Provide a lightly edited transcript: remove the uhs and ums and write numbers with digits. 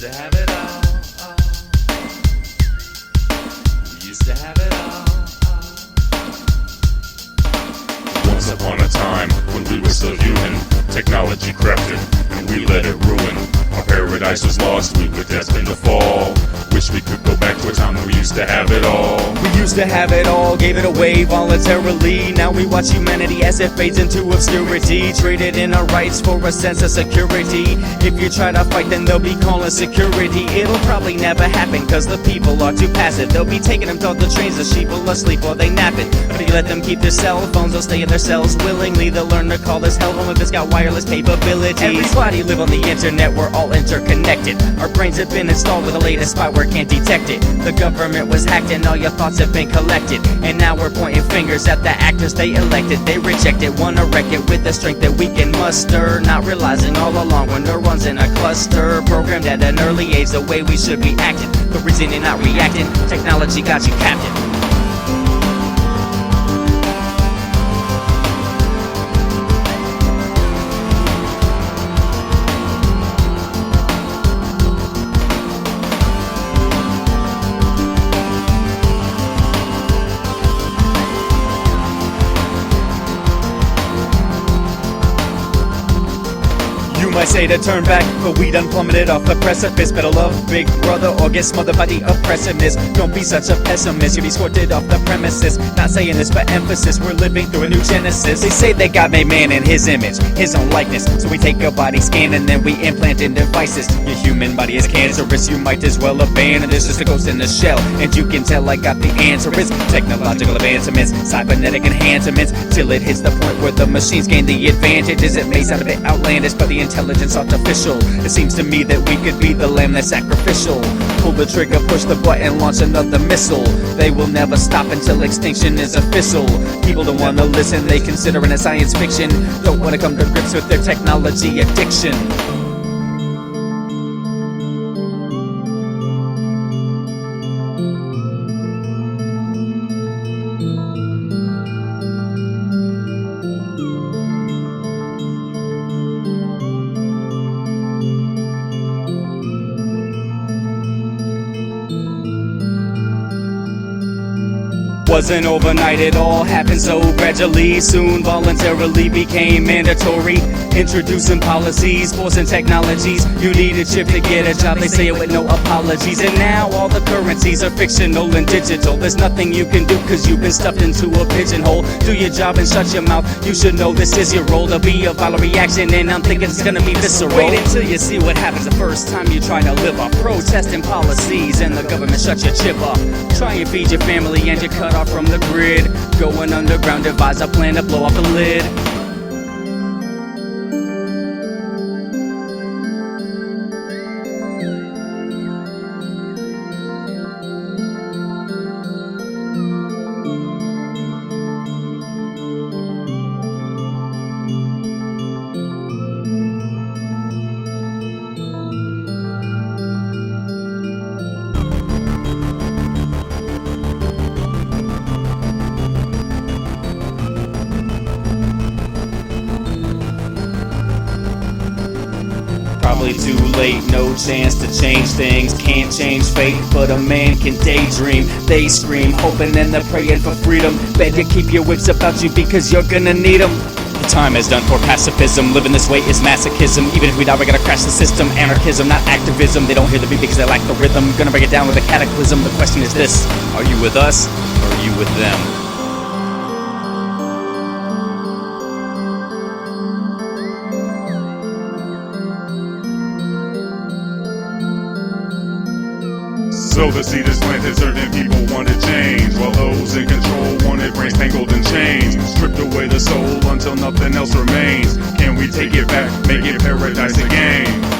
to have it all. We used to have it all. Once upon a time, when we were still human, technology crept in, and we let it ruin. Our paradise was lost, we were destined to fall. Wish we could go back to a time when we used to have it all. We used to have it all, gave it away voluntarily. Now we watch humanity as it fades into obscurity, traded in our rights for a sense of security. If you try to fight, then they'll be calling security. It'll probably never happen, cause the people are too passive. They'll be taking them to the trains, the sheep will asleep while they nap it. But if you let them keep their cell phones, they'll stay in their cells willingly. They'll learn to call this hell home if it's got wireless capabilities. Everybody live on the internet, we're all interconnected. Our brains have been installed with the latest spyware, can't detect it. The government was hacked and all your thoughts have been collected. And now we're pointing fingers at the actors they elected. They rejected, wanna wreck it with the strength that we can muster. Not realizing all along we're neurons in a cluster, programmed at an early age the way we should be acting. The reason you're not reacting, technology got you captive. You might say to turn back, but we done plummeted off the precipice. Better love Big Brother or get smothered by the oppressiveness. Don't be such a pessimist, you'll be squirted off the premises. Not saying this for emphasis, we're living through a new genesis. They say that God made man in his image, his own likeness. So we take a body scan and then we implant in devices. Your human body is cancerous, you might as well abandon this. Just a ghost in the shell, and you can tell I got the answer. It's technological advancements, cybernetic enhancements, till it hits the point where the machines gain the advantages. It may sound a bit outlandish, but the intelligence artificial. It seems to me that we could be the lamb that's sacrificial. Pull the trigger, push the button, launch another missile. They will never stop until extinction is official. People don't wanna listen, they consider it a science fiction. Don't wanna come to grips with their technology addiction. Wasn't overnight, it all happened so gradually. Soon voluntarily became mandatory. Introducing policies, forcing technologies. You need a chip to get a job, they say it with no apologies. And now all the currencies are fictional and digital. There's nothing you can do cause you've been stuffed into a pigeonhole. Do your job and shut your mouth, you should know this is your role. There'll be a violent reaction and I'm thinking it's gonna be visceral. Wait until you see what happens the first time you try to live off protesting policies and the government shut your chip off. Try and feed your family and you're cut off from the grid. Going underground, devise a plan to blow off the lid. Probably too late, no chance to change things. Can't change fate, but a man can daydream. They scream, hoping and they're praying for freedom. Better keep your wits about you because you're gonna need them. The time is done for pacifism. Living this way is masochism. Even if we die, we're gonna crash the system. Anarchism, not activism. They don't hear the beat because they lack the rhythm. Gonna break it down with a cataclysm. The question is this: are you with us or are you with them? So the seed is planted, certain people want to change, while those in control wanted brains tangled in chains. Stripped away the soul until nothing else remains. Can we take it back, make it paradise again?